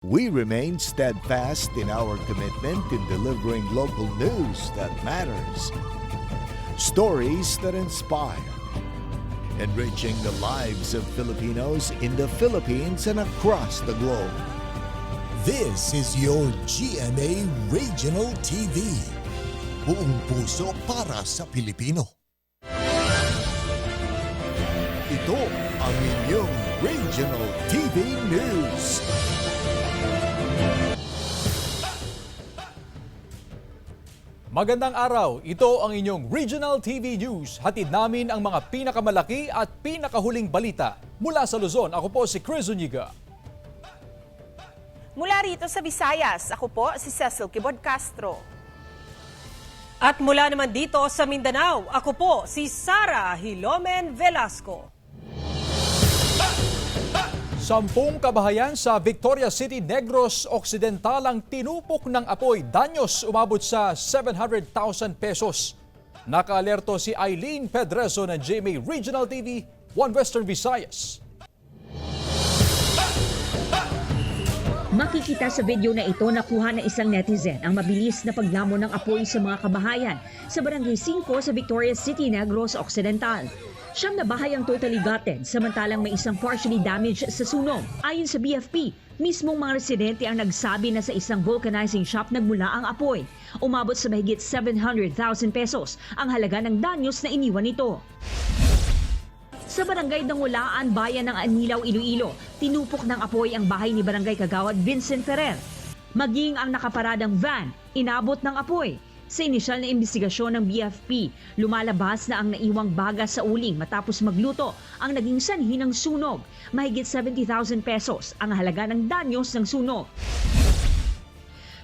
We remain steadfast in our commitment in delivering local news that matters. Stories that inspire. Enriching the lives of Filipinos in the Philippines and across the globe. This is your GMA Regional TV. Buong puso para sa Pilipino. Ito ang inyong Regional TV News. Magandang araw, ito ang inyong Regional TV News. Hatid namin ang mga pinakamalaki at pinakahuling balita. Mula sa Luzon, ako po si Chris Zuniga. Mula rito sa Visayas, ako po si Cecil Kibod Castro. At mula naman dito sa Mindanao, ako po si Sara Hilomen Velasco. 10 kabahayan sa Victoria City, Negros Occidental ang tinupok ng apoy. Danyos umabot sa 700,000 pesos. Nakaalerto si Eileen Pedreso ng GMA Regional TV, 1 Western Visayas. Makikita sa video na ito na kuha ng isang netizen ang mabilis na paglamon ng apoy sa mga kabahayan sa Barangay 5 sa Victoria City, Negros Occidental. Siyam na bahay ang totally gutted, samantalang may isang partially damaged sa sunog. Ayon sa BFP, mismong mga residente ang nagsabi na sa isang vulcanizing shop nagmula ang apoy. Umabot sa mahigit 700,000 pesos ang halaga ng danyos na iniwan nito. Sa Barangay Dangulaan, bayan ng Anilaw, Iloilo, tinupok ng apoy ang bahay ni Barangay Kagawad Vincent Ferrer. Maging ang nakaparadang van, inabot ng apoy. Sa inisyal na imbestigasyon ng BFP, lumalabas na ang naiwang baga sa uling matapos magluto ang naging sanhi ng sunog. Mahigit 70,000 pesos ang halaga ng danyos ng sunog.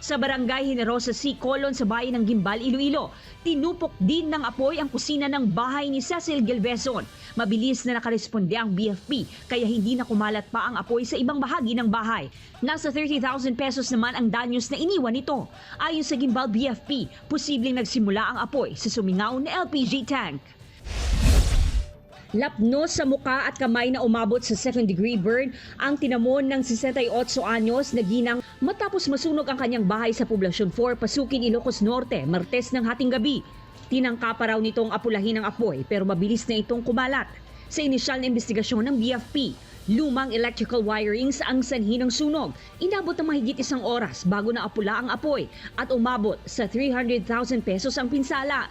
Sa Barangay Generosa C. Colon sa bayan ng Gimbal, Iloilo, tinupok din ng apoy ang kusina ng bahay ni Cecil Gilvezon. Mabilis na nakaresponde ang BFP kaya hindi na kumalat pa ang apoy sa ibang bahagi ng bahay. Nasa 30,000 pesos naman ang danyos na iniwan nito. Ayon sa Gimbal BFP, posibleng nagsimula ang apoy sa sumingaw na LPG tank. Lapnos sa muka at kamay na umabot sa second-degree burn ang tinamon ng 68 anyos na ginang matapos masunog ang kanyang bahay sa Poblacion 4, Pasukin, Ilocos Norte, Martes ng hating gabi. Tinangka pa raw nitong apulahin ang apoy pero mabilis na itong kumalat. Sa inisyal na investigasyon ng BFP, lumang electrical wirings ang sanhi ng sunog. Inabot ng mahigit 1 oras bago na apula ang apoy at umabot sa 300,000 pesos ang pinsala.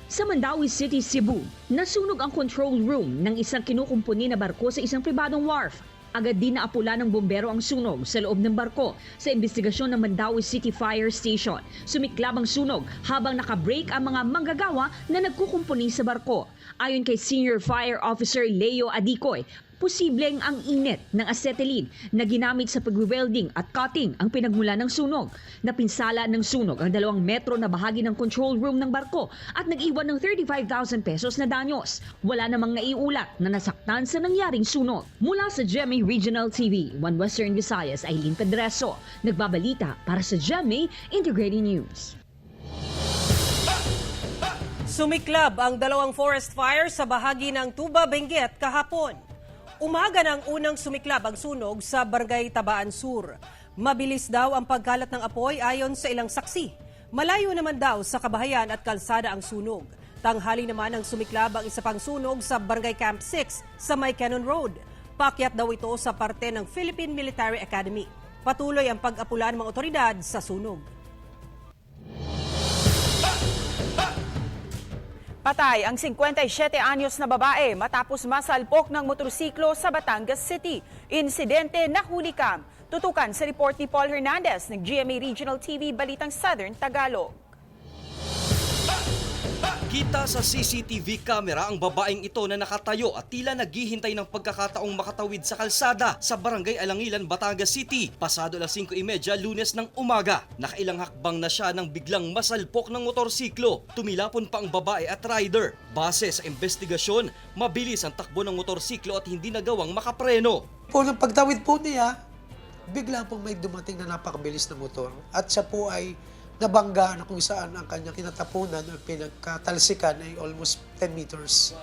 Sa Mandawi City, Cebu, nasunog ang control room ng isang kinukumpuni na barko sa isang pribadong wharf. Agad din naapula ng bombero ang sunog sa loob ng barko. Sa investigasyon ng Mandawi City Fire Station, sumiklab ang sunog habang nakabreak ang mga manggagawa na nagkukumpuni sa barko. Ayon kay Senior Fire Officer Leo Adicoy, posibleng ang init ng acetylene na ginamit sa pag-welding at cutting ang pinagmula ng sunog. Napinsala ng sunog ang 2 metro na bahagi ng control room ng barko at nag-iwan ng 35,000 pesos na danyos. Wala namang naiulat na nasaktan sa nangyaring sunog. Mula sa GMA Regional TV, 1 Western Visayas, Eileen Pedreso, nagbabalita para sa GMA Integrated News. Sumiklab ang 2 forest fire sa bahagi ng Tuba, Benguet kahapon. Umaga ng unang sumiklab ang sunog sa Barangay Tabaan Sur. Mabilis daw ang pagkalat ng apoy ayon sa ilang saksi. Malayo naman daw sa kabahayan at kalsada ang sunog. Tanghali naman ang sumiklab ang isa pang sunog sa Barangay Camp 6 sa May Cannon Road. Paakyat daw ito sa parte ng Philippine Military Academy. Patuloy ang pag-apula ng mga otoridad sa sunog. Patay ang 57 anyos na babae matapos masalpok ng motorsiklo sa Batangas City. Insidente na hulikam. Tutukan sa report ni Paul Hernandez ng GMA Regional TV Balitang Southern Tagalog. Kita sa CCTV camera ang babaeng ito na nakatayo at tila naghihintay ng pagkakataong makatawid sa kalsada sa Barangay Alangilan, Batangas City. Pasado alas 5:30 Lunes ng umaga. Nakailang hakbang na siya nang biglang masalpok ng motorsiklo. Tumilapon pa ang babae at rider. Base sa investigasyon, mabilis ang takbo ng motorsiklo at hindi nagawang makapreno. Po, nung pagtawid po niya, bigla pong may dumating na napakabilis na motor at siya po ay nabangga na kung saan ang kanyang kinatapunan o pinagkatalsikan ay almost 10 meters.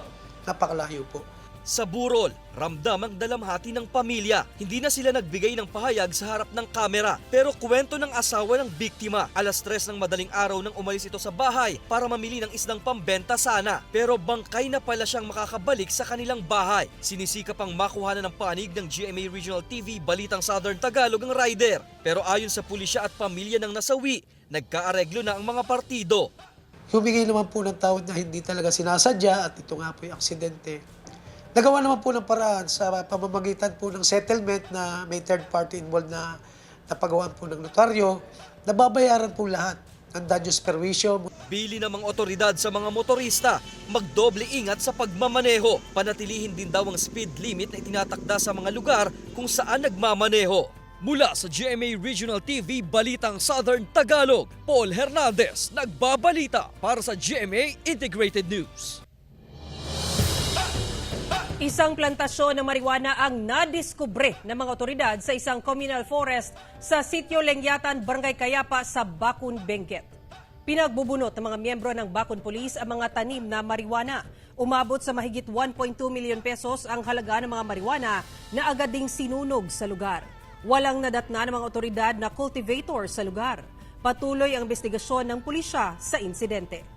Napakalayo po. Sa burol, ramdam ang dalamhati ng pamilya. Hindi na sila nagbigay ng pahayag sa harap ng kamera. Pero kwento ng asawa ng biktima, alas 3 ng madaling araw nang umalis ito sa bahay para mamili ng isdang pambenta sana. Pero bangkay na pala siyang makakabalik sa kanilang bahay. Sinisikap ang makuhanan ng panig ng GMA Regional TV Balitang Southern Tagalog ang rider. Pero ayon sa pulisya at pamilya ng nasawi, nagkaareglo na ang mga partido. Humingi naman po ng tawad na hindi talaga sinasadya at ito nga po yung aksidente. Nagawa naman po ng paraan sa pamamagitan po ng settlement na may third party involved na napagawaan po ng notaryo, nababayaran po lahat ng daños perwisyo. Bili namang otoridad sa mga motorista, magdoble ingat sa pagmamaneho. Panatilihin din daw ang speed limit na itinatakda sa mga lugar kung saan nagmamaneho. Mula sa GMA Regional TV Balitang Southern Tagalog, Paul Hernandez nagbabalita para sa GMA Integrated News. Isang plantasyon ng marijuana ang nadiskubre ng mga otoridad sa isang communal forest sa Sitio Lengyatan, Barangay Kayapa sa Bakun, Benguet. Pinagbubunot ng mga miyembro ng Bakun Police ang mga tanim na marijuana. Umabot sa mahigit 1.2 milyon pesos ang halaga ng mga marijuana na agad ding sinunog sa lugar. Walang nadatna ng mga otoridad na cultivator sa lugar. Patuloy ang investigasyon ng pulisya sa insidente.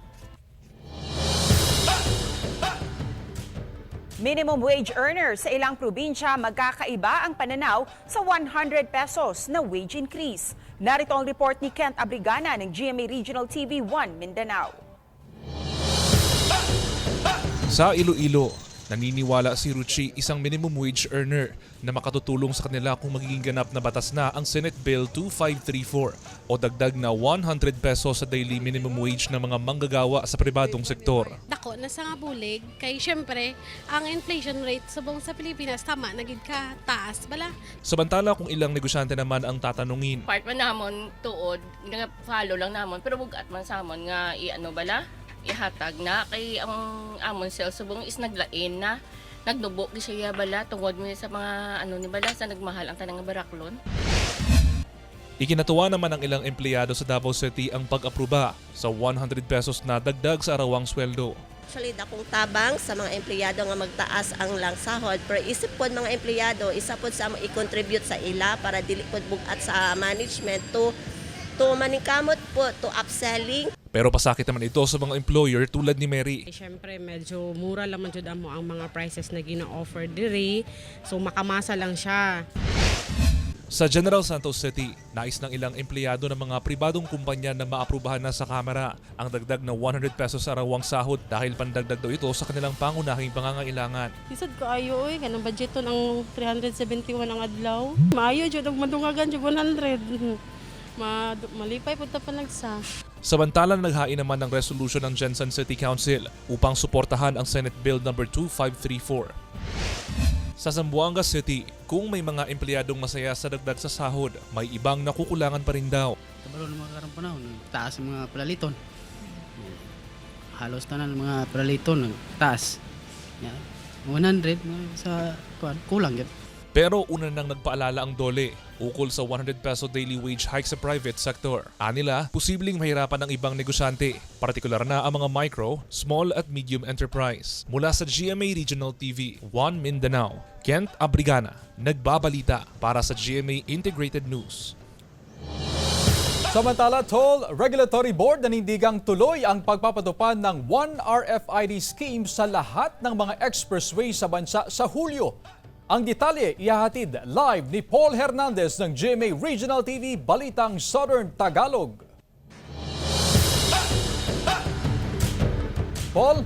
Minimum wage earners sa ilang probinsya magkakaiba ang pananaw sa 100 pesos na wage increase. Narito ang report ni Kent Abrigana ng GMA Regional TV 1 Mindanao. Sa Iloilo, naniniwala si Ruchi, isang minimum wage earner, na makatutulong sa kanila kung magiging ganap na batas na ang Senate Bill 2534 o dagdag na 100 pesos sa daily minimum wage ng mga manggagawa sa pribadong sektor. Dako na sa nga bulig, kay syempre, ang inflation rate subong sa Pilipinas, tama, naging ka taas, bala. Samantala kung ilang negosyante naman ang tatanungin. Part man namon tuod, nga follow lang namon, pero bugat man sa amon nga i-ano bala, ihatag na, kay ang amon sales subong is naglain na. Nagdubo di siya bala tungod mo sa mga ano ni bala sa nagmahal ang tanang baraklon. Ikinatuwa naman ng ilang empleyado sa Davao City ang pag-aproba sa 100 pesos na dagdag sa arawang sweldo. Actually, dakong tabang sa mga empleyado nga magtaas ang lang sahod, pero isip pod mga empleyado, isa pod sa i-contribute sa ila para dili pod bugat sa management to maningkamot po, to upselling. Pero pasakit naman ito sa mga employer tulad ni Mary. Siyempre, medyo mura lang man jud amo ang mga prices na gina-offer diri, so makamasa lang siya. Sa General Santos City, nais ng ilang empleyado ng mga pribadong kumpanya na maaprubahan na sa Kamara ang dagdag na 100 pesos sa arawang sahod dahil pandagdag daw ito sa kanilang pangunahing pangangailangan. Isod ko ayo kanang budget ng 371 ang adlaw. Maayo jud og madungagan jud 100. Malipay po pa nagsa. Samantala naghain naman ng resolution ng Jensen City Council upang suportahan ang Senate Bill No. 2534. Sa Zamboanga City, kung may mga empleyadong masaya sa dagdag sa sahod, may ibang nakukulangan pa rin daw. Kabalo ng mga karang panahon, taas ang mga palaliton. Halos tanan ng mga palaliton, taas. 100 sa kulang yun. Pero una nang nagpaalala ang DOLE ukol sa 100 peso daily wage hike sa private sector. Anila, posibleng mahirapan ang ibang negosyante, partikular na ang mga micro, small at medium enterprise. Mula sa GMA Regional TV 1 Mindanao, Kent Abrigana, nagbabalita para sa GMA Integrated News. Samantala, Toll Regulatory Board nanindigang tuloy ang pagpapatupad ng 1 RFID scheme sa lahat ng mga expressway sa bansa sa Hulyo. Ang detalye ihahatid live ni Paul Hernandez ng GMA Regional TV Balitang Southern Tagalog. Paul?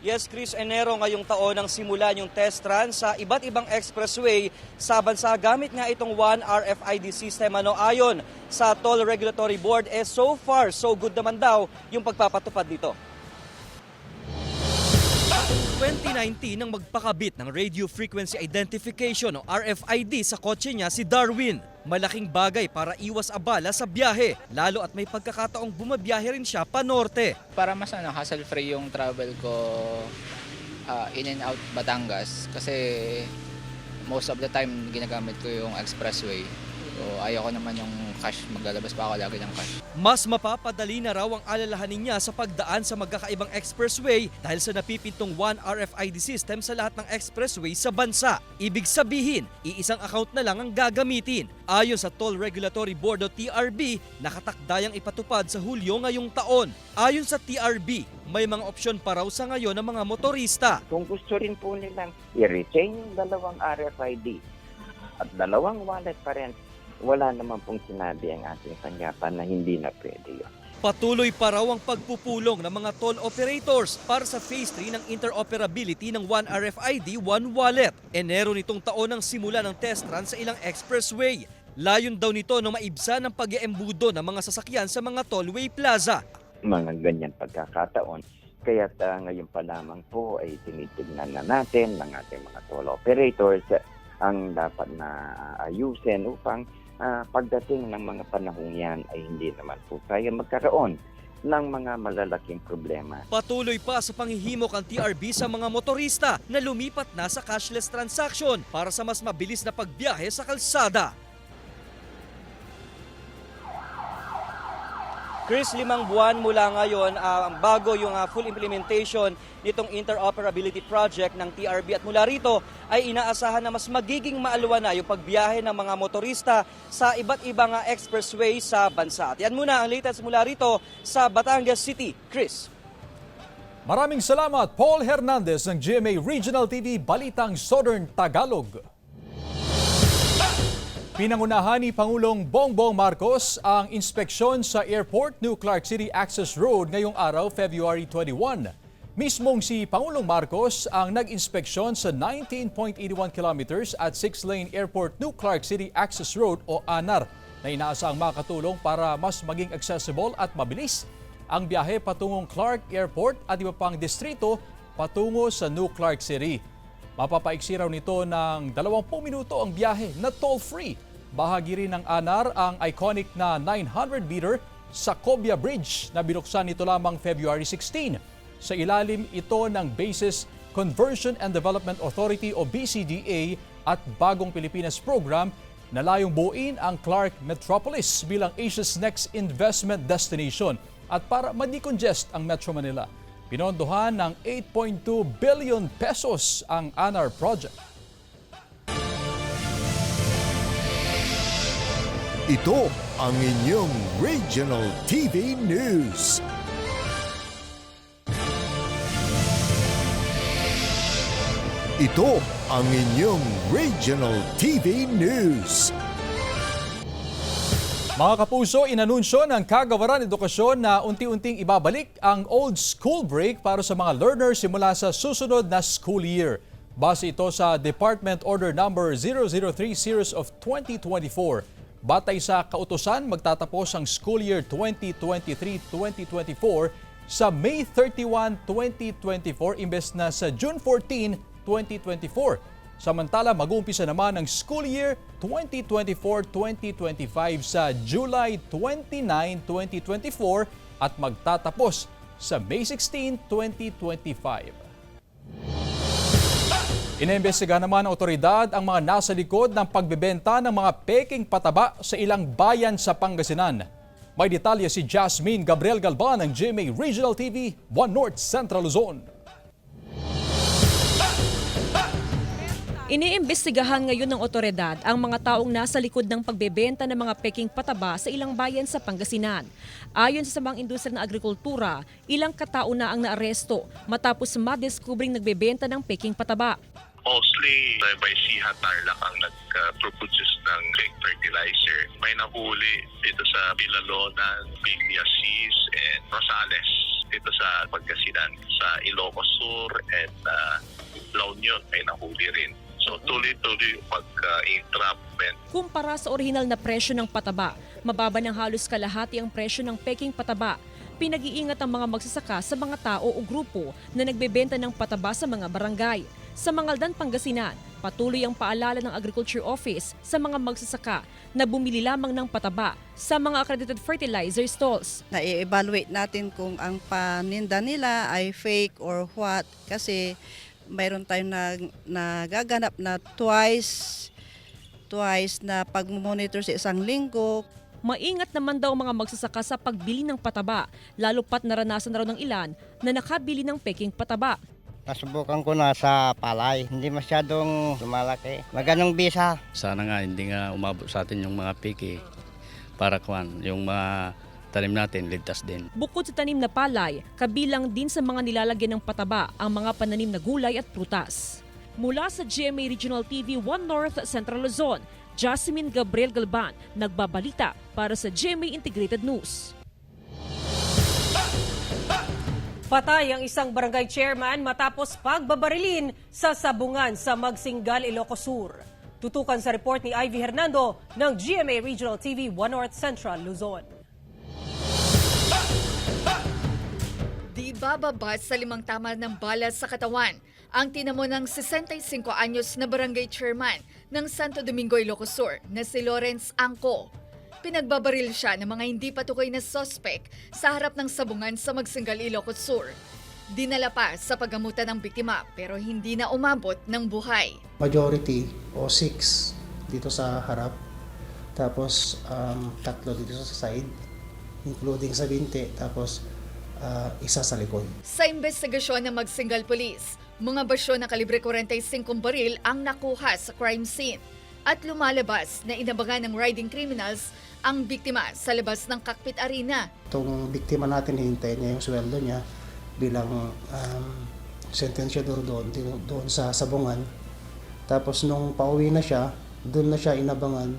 Yes, Chris, Enero ngayong taon ang simulan yung test run sa iba't ibang expressway sa bansa gamit nga itong 1 RFID system. Ayon sa Toll Regulatory Board, so far so good naman daw yung pagpapatupad dito. 2019 nang magpakabit ng Radio Frequency Identification o RFID sa kotse niya si Darwin. Malaking bagay para iwas abala sa biyahe, lalo at may pagkakataong bumabiyahe rin siya pa norte. Para mas hassle-free yung travel ko in and out Batangas kasi most of the time ginagamit ko yung expressway. So ayoko naman yung cash, maglalabas pa ako lagi ng cash. Mas mapapadali na raw ang alalahanin niya sa pagdaan sa magkakaibang expressway dahil sa napipintong One RFID system sa lahat ng expressway sa bansa. Ibig sabihin, iisang account na lang ang gagamitin. Ayon sa Toll Regulatory Board o TRB, nakatakdayang ipatupad sa Hulyo ngayong taon. Ayon sa TRB, may mga opsyon pa raw sa ngayon ng mga motorista. Kung gusto rin po nilang i-retain yung dalawang RFID at dalawang wallet pa rin, wala naman pong sinabi ang ating tanggapan na hindi na pwede yun. Patuloy pa raw ang pagpupulong ng mga toll operators para sa Phase 3 ng interoperability ng One RFID, One Wallet. Enero nitong taon ang simula ng test run sa ilang expressway. Layon daw nito na maibsan ang pag-iembudo ng mga sasakyan sa mga tollway plaza. Mga ganyan pagkakataon. Kaya ngayon pa lamang po ay tinitignan na natin ng ating mga toll operators ang dapat na ayusin upang pagdating ng mga panahong yan ay hindi naman po tayo magkaroon ng mga malalaking problema. Patuloy pa sa panghihimok ang TRB sa mga motorista na lumipat na sa cashless transaction para sa mas mabilis na pagbiyahe sa kalsada. Chris, 5 buwan mula ngayon bago yung full implementation nitong interoperability project ng TRB at mula rito ay inaasahan na mas magiging maalwa na yung pagbiyahe ng mga motorista sa iba't ibang expressway sa bansa. At yan muna ang latest mula rito sa Batangas City. Chris. Maraming salamat, Paul Hernandez ng GMA Regional TV Balitang Southern Tagalog. Pinangunahan ni Pangulong Bongbong Marcos ang inspeksyon sa Airport New Clark City Access Road ngayong araw, February 21. Mismong si Pangulong Marcos ang nag-inspeksyon sa 19.81 kilometers at 6-lane Airport New Clark City Access Road o ANAR na inaasahang makatulong para mas maging accessible at mabilis ang biyahe patungong Clark Airport at iba pang distrito patungo sa New Clark City. Mapapaiksi raw nito ng 20 minuto ang biyahe na toll-free. Bahagi rin ng ANAR ang iconic na 900-meter Sacobia Bridge na binuksan nito lamang February 16. Sa ilalim ito ng Bases Conversion and Development Authority o BCDA at Bagong Pilipinas Program na layong buuin ang Clark Metropolis bilang Asia's next investment destination at para ma-decongest ang Metro Manila. Pinondohan ng 8.2 billion pesos ang ANAR project. Ito ang inyong Regional TV News. Ito ang inyong Regional TV News. Mga kapuso, inanunsyo ng Kagawaran Edukasyon na unti-unting ibabalik ang old school break para sa mga learners simula sa susunod na school year. Base ito sa Department Order Number 003 Series of 2024. Batay sa kautusan, magtatapos ang school year 2023-2024 sa May 31, 2024 imbes na sa June 14, 2024. Samantala, mag-uumpisa naman ang school year 2024-2025 sa July 29, 2024 at magtatapos sa May 16, 2025. Iniimbestiga naman ng otoridad ang mga nasa likod ng pagbebenta ng mga peking pataba sa ilang bayan sa Pangasinan. May detalye si Jasmine Gabriel Galban ng GMA Regional TV, 1 North Central Luzon. Iniimbestigahan ngayon ng otoridad ang mga taong nasa likod ng pagbebenta ng mga peking pataba sa ilang bayan sa Pangasinan. Ayon sa Samang Industriya ng Agrikultura, ilang katao na ang naaresto matapos madiskubring nagbebenta ng peking pataba. Mostly by Siha Tarlac ang nag-produce ng fake fertilizer. May nahuli dito sa Bilalonan, Villasis, and Rosales. Dito sa Pangasinan, sa Ilocos Sur, and La Union ay nahuli rin. So tuloy-tuloy yung pag-entrapment. Kumpara sa orihinal na presyo ng pataba, mababa ng halos kalahati ang presyo ng peking pataba. Pinag-iingat ang mga magsasaka sa mga tao o grupo na nagbebenta ng pataba sa mga barangay. Sa Mangaldan, Pangasinan, patuloy ang paalala ng Agriculture Office sa mga magsasaka na bumili lamang ng pataba sa mga accredited fertilizer stalls. Na-evaluate natin kung ang paninda nila ay fake or what kasi mayroon tayong nagaganap na twice twice na pag-monitor sa isang linggo. Maingat naman daw mga magsasaka sa pagbili ng pataba, lalo pat naranasan na raw ng ilan na nakabili ng peking pataba. Nasubukan ko na sa palay, hindi masyadong lumalaki. Maganong bisa. Sana nga hindi nga umabot sa atin yung mga piki para yung mga tanim natin ligtas din. Bukod sa tanim na palay, kabilang din sa mga nilalagyan ng pataba ang mga pananim na gulay at prutas. Mula sa GMA Regional TV 1 North Central Luzon, Jasmine Gabriel Galban, nagbabalita para sa GMA Integrated News. Patay ang isang barangay chairman matapos pagbabarilin sa sabungan sa Magsingal, Ilocos Sur. Tutukan sa report ni Ivy Hernando ng GMA Regional TV 1 North Central Luzon. Di bababa sa 5 tama ng bala sa katawan ang tinamo ng 65 anyos na barangay chairman ng Santo Domingo, Ilocos Sur na si Lawrence Angco. Pinagbabaril siya ng mga hindi patukoy na suspect sa harap ng sabungan sa Magsingal, Ilocos Sur. Dinala pa sa paggamutan ng biktima pero hindi na umabot ng buhay. Majority o 6 dito sa harap, tapos 3 dito sa side, including sa binti, tapos isa sa likod. Sa investigasyon ng Magsingal Police, mga basyo na kalibre 45 baril ang nakuha sa crime scene at lumalabas na inabangan ng riding criminals ang biktima sa labas ng cockpit arena. Itong biktima natin, hintayin niya yung sweldo niya bilang sentensyador doon sa sabungan. Tapos nung pauwi na siya, doon na siya inabangan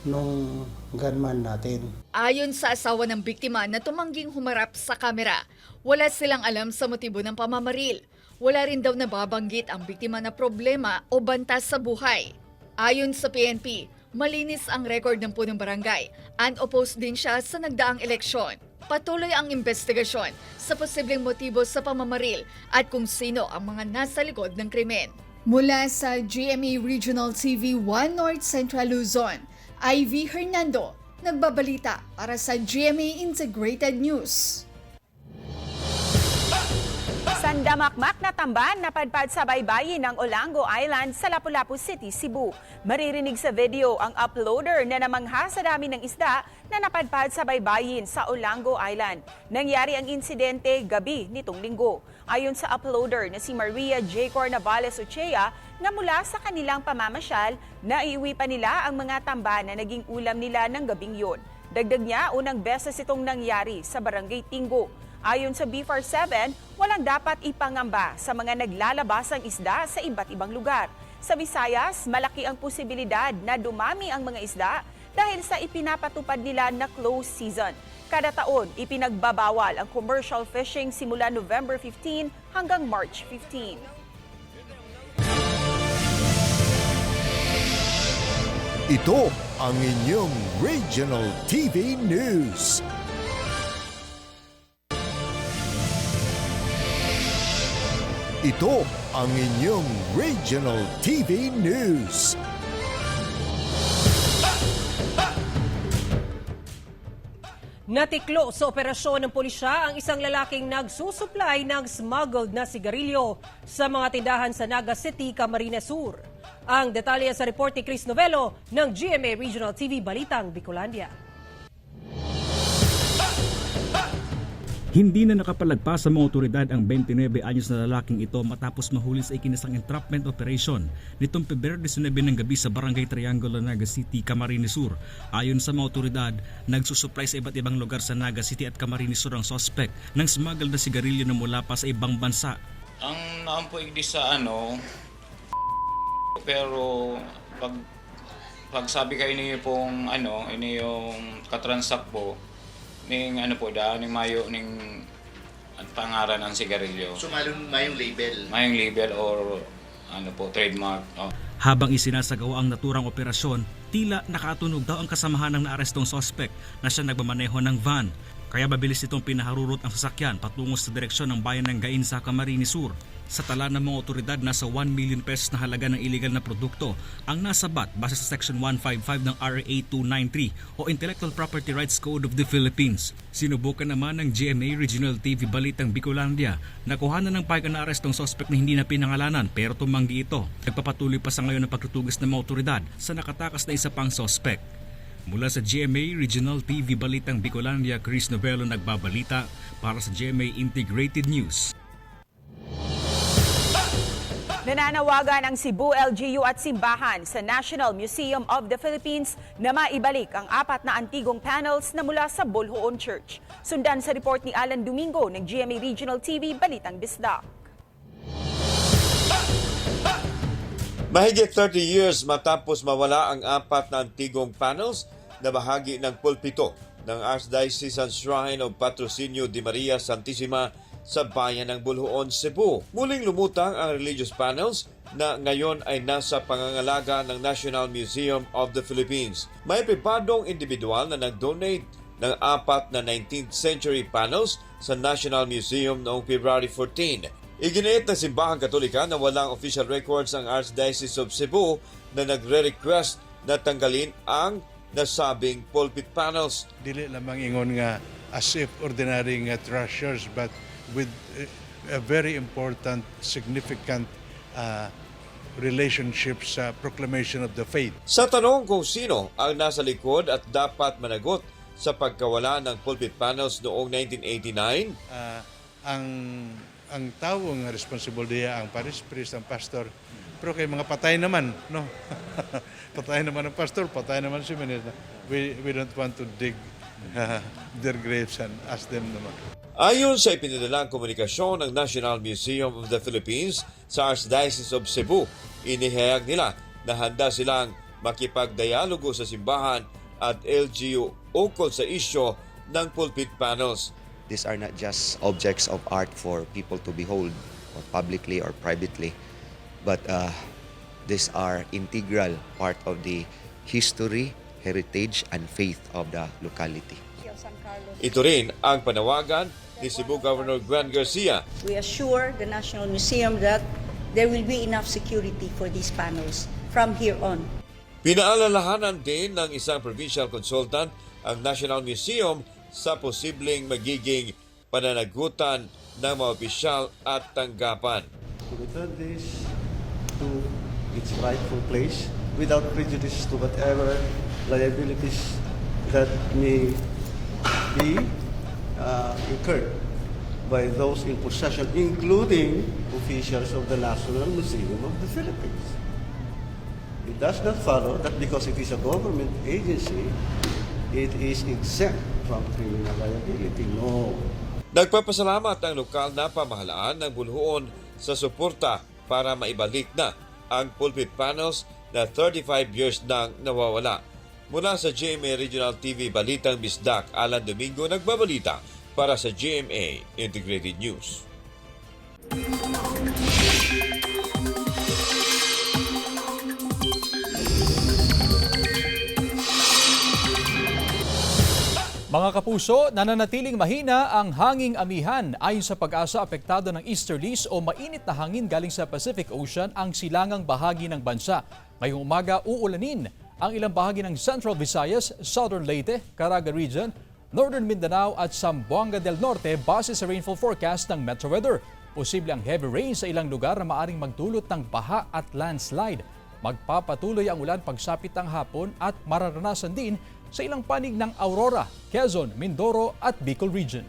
nung gunman natin. Ayon sa asawa ng biktima na tumangging humarap sa kamera, wala silang alam sa motibo ng pamamaril. Wala rin daw nababanggit ang biktima na problema o banta sa buhay. Ayon sa PNP, malinis ang record ng punong barangay. Unopposed din siya sa nagdaang eleksyon. Patuloy ang investigasyon sa posibleng motibo sa pamamaril at kung sino ang mga nasa likod ng krimen. Mula sa GMA Regional TV 1 North Central Luzon, Ivy Hernando, nagbabalita para sa GMA Integrated News. Sandamakmak na tamban napadpad sa baybayin ng Olango Island sa Lapu-Lapu City, Cebu. Maririnig sa video ang uploader na namangha sa dami ng isda na napadpad sa baybayin sa Olango Island. Nangyari ang insidente gabi nitong linggo. Ayon sa uploader na si Maria J. Cornavales Ochea, na mula sa kanilang pamamasyal, naiuwi pa nila ang mga tamban na naging ulam nila ng gabing yun. Dagdag niya, unang beses itong nangyari sa Barangay Tinggo. Ayon sa BFAR-7, walang dapat ipangamba sa mga naglalabasang isda sa iba't ibang lugar. Sa Visayas, malaki ang posibilidad na dumami ang mga isda dahil sa ipinapatupad nila na close season. Kada taon, ipinagbabawal ang commercial fishing simula November 15 hanggang March 15. Ito ang inyong Regional TV News. Ito ang inyong Regional TV News. Natiklo sa operasyon ng pulisya ang isang lalaking nagsusupply ng smuggled na sigarilyo sa mga tindahan sa Naga City, Camarines Sur. Ang detalye sa report ni Chris Novelo ng GMA Regional TV Balitang Bicolandia. Hindi na nakapalagpas sa mga otoridad ang 29 anyos na lalaking ito matapos mahuli sa ikinasang entrapment operation nitong Pebrero 19 ng gabi sa Barangay Triangulo, Naga City, Camarines Sur. Ayon sa mga otoridad, nagsusupply sa iba't ibang lugar sa Naga City at Camarines Sur ang suspect ng smuggled na sigarilyo na mula pa sa ibang bansa. Ang naampuig di sa pero pag sabi kayo niyo pong ini yung katransak po, ning ning mayo ning pangaran ng sigarilyo. So mayong label. Mayong label or trademark. Habang isinasagawa ang naturang operasyon, tila nakatunog daw ang kasamahan ng naarestong suspect na siya nagmamaneho ng van. Kaya mabilis itong pinaharurot ang sasakyan patungo sa direksyon ng bayan ng Gain sa Camarines Sur. Sa tala ng mga otoridad, nasa 1 million pesos na halaga ng illegal na produkto ang nasabat base sa Section 155 ng RA 293 o Intellectual Property Rights Code of the Philippines. Sinubukan naman ng GMA Regional TV Balitang Bicolandia na kuhanan ng pahig na arestong sospek na hindi na pinangalanan pero tumanggi ito. Nagpapatuloy pa sa ngayon ang pagtutugas ng mga otoridad sa nakatakas na isa pang sospek. Mula sa GMA Regional TV Balitang Bicolandia, Chris Novelo nagbabalita para sa GMA Integrated News. Nananawagan ang Cebu LGU at simbahan sa National Museum of the Philippines na maibalik ang 4 na antigong panels na mula sa Bolhoon Church. Sundan sa report ni Alan Domingo ng GMA Regional TV Balitang Bisdak. Mahigit 30 years matapos mawala ang 4 na antigong panels na bahagi ng pulpito ng Archdiocesan Shrine of Patrocinio de Maria Santissima sa bayan ng Bolhoon, Cebu. Muling lumutang ang religious panels na ngayon ay nasa pangangalaga ng National Museum of the Philippines. May pribadong individual na nag-donate ng 4 na 19th century panels sa National Museum noong February 14. Iginiit ng Simbahang Katolika na walang official records ang Archdiocese of Cebu na nagre-request na tanggalin ang nasabing pulpit panels. Dili lamang ingon nga as if ordinary nga treasures, but with a very important, significant relationship sa proclamation of the faith. Sa tanong kung sino ang nasa likod at dapat managot sa pagkawala ng pulpit panels noong 1989, ang tao nga responsible diya ang parish priest, ang pastor. Pero kay mga patay naman, no? Patay naman ang pastor, patay naman si minister. We don't want to dig their graves and ask them naman. Ayon sa ipinadalang komunikasyon ng National Museum of the Philippines sa Archdiocese of Cebu, inihayag nila na handa silang makipagdialogo sa simbahan at LGU ukol sa isyo ng pulpit panels. These are not just objects of art for people to behold, or publicly or privately, but these are integral part of the history, heritage, and faith of the locality. Ito rin ang panawagan ni Cebu Governor Gwen Garcia. We assure the National Museum that there will be enough security for these panels from here on. Pinaalalahanan din ng isang provincial consultant ang National Museum sa posibleng magiging pananagutan ng mga opisyal at tanggapan. To return this to its rightful place without prejudice to whatever liabilities that may be incurred by those in possession, including officials of the National Museum of the Philippines. It does not follow that because it is a government agency, it is exempt from criminal liability. No. Nagpapasalamat ang lokal na pamahalaan ng Bolhoon sa suporta para maibalik na ang pulpit panels na 35 years nang nawawala. Mula sa GMA Regional TV Balitang Bisdak, Alan Domingo nagbabalita para sa GMA Integrated News. Mga kapuso, nananatiling mahina ang hanging amihan. Ayon sa Pag-asa, apektado ng easterlies o mainit na hangin galing sa Pacific Ocean ang silangang bahagi ng bansa. Ngayong umaga, uulanin ang ilang bahagi ng Central Visayas, Southern Leyte, Caraga Region, Northern Mindanao at Zamboanga del Norte base sa rainfall forecast ng Metro Weather. Posible ang heavy rain sa ilang lugar na maaring magdulot ng baha at landslide. Magpapatuloy ang ulan pagsapit ng hapon at mararanasan din sa ilang panig ng Aurora, Quezon, Mindoro at Bicol Region.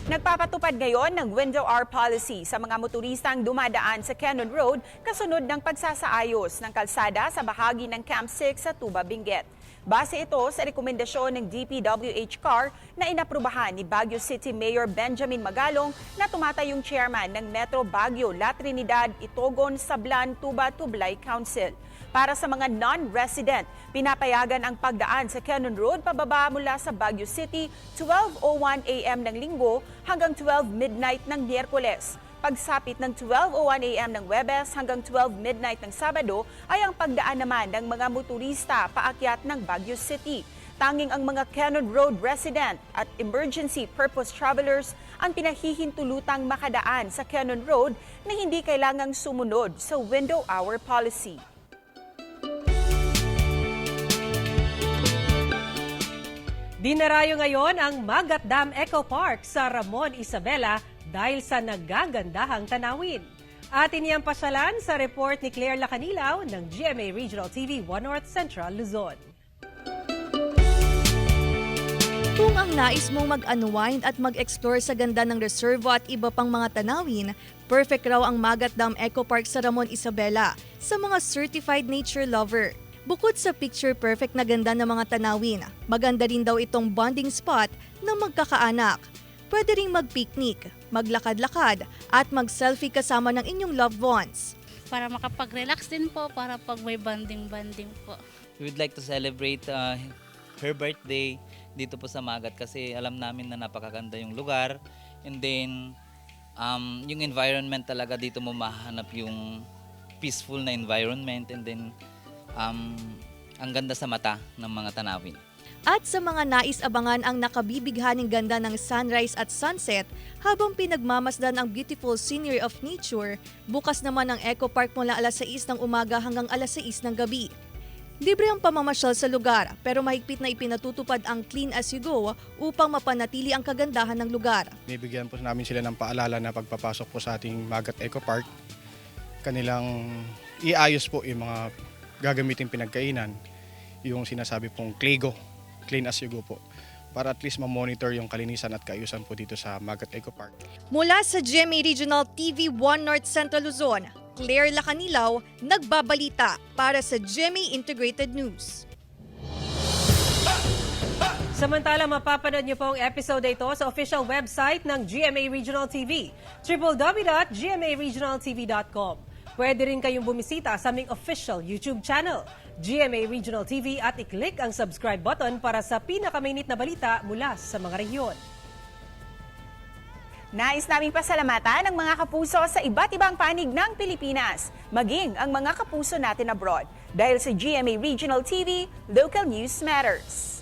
Nagpapatupad ngayon ng window hour policy sa mga motoristang dumadaan sa Cannon Road kasunod ng pagsasaayos ng kalsada sa bahagi ng Camp 6 sa Tuba, Benguet. Base ito sa rekomendasyon ng DPWH CAR na inaprubahan ni Baguio City Mayor Benjamin Magalong na tumatayong chairman ng Metro Baguio, La Trinidad, Itogon, Sablan, Tuba, Tublay Council. Para sa mga non-resident, pinapayagan ang pagdaan sa Cannon Road pababa mula sa Baguio City 12:01 a.m. ng Linggo hanggang 12 midnight ng Miyerkules. Pagsapit ng 12:01 a.m. ng Huwebes hanggang 12 midnight ng Sabado ay ang pagdaan naman ng mga motorista paakyat ng Baguio City. Tanging ang mga Cannon Road resident at emergency purpose travelers ang pinahihintulutang makadaan sa Cannon Road na hindi kailangang sumunod sa window hour policy. Dinarayo ngayon ang Magat Dam Eco Park sa Ramon Isabela dahil sa nagagandahang tanawin. Atin niyang pasyalan sa report ni Claire Lacanilaw ng GMA Regional TV 1 North Central Luzon. Kung ang nais mong mag-unwind at mag-explore sa ganda ng reservo at iba pang mga tanawin, perfect raw ang Magat Dam Eco Park sa Ramon Isabela sa mga certified nature lover. Bukod sa picture-perfect na ganda ng mga tanawin, maganda rin daw itong bonding spot ng magkakaanak. Pwede ring mag-picnic, maglakad-lakad at mag-selfie kasama ng inyong loved ones. Para makapag-relax din po, para pag may banding-banding po. We would like to celebrate her birthday dito po sa Magat kasi alam namin na napakaganda yung lugar. And then, yung environment talaga dito mo mahanap yung peaceful na environment. And then, ang ganda sa mata ng mga tanawin. At sa mga nais abangan ang nakabibighaning ganda ng sunrise at sunset habang pinagmamasdan ang beautiful scenery of nature, bukas naman ang Eco Park mula alas 6 ng umaga hanggang alas 6 ng gabi. Libre ang pamamasyal sa lugar pero mahigpit na ipinatutupad ang clean as you go upang mapanatili ang kagandahan ng lugar. Bibigyan po namin sila ng paalala na pagpapasok po sa ating Magat Eco Park, kanilang iayos po yung mga gagamitin pinagkainan, yung sinasabi pong Clego, clean as you go po, para at least ma-monitor yung kalinisan at kaayusan po dito sa Magat Eco Park. Mula sa GMA Regional TV 1 North Central Luzon, Claire Lacanilaw, nagbabalita para sa GMA Integrated News. Samantala, mapapanood niyo po ang episode ito sa official website ng GMA Regional TV, www.gmaregionaltv.com. Pwede rin kayong bumisita sa aming official YouTube channel, GMA Regional TV, at i-click ang subscribe button para sa pinakamainit na balita mula sa mga rehiyon. Nais naming pasalamatan ang mga kapuso sa iba't ibang panig ng Pilipinas, maging ang mga kapuso natin abroad. Dahil sa GMA Regional TV, Local News Matters.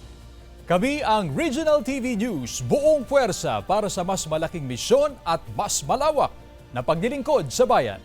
Kami ang Regional TV News, buong puwersa para sa mas malaking misyon at mas malawak na paglilingkod sa bayan.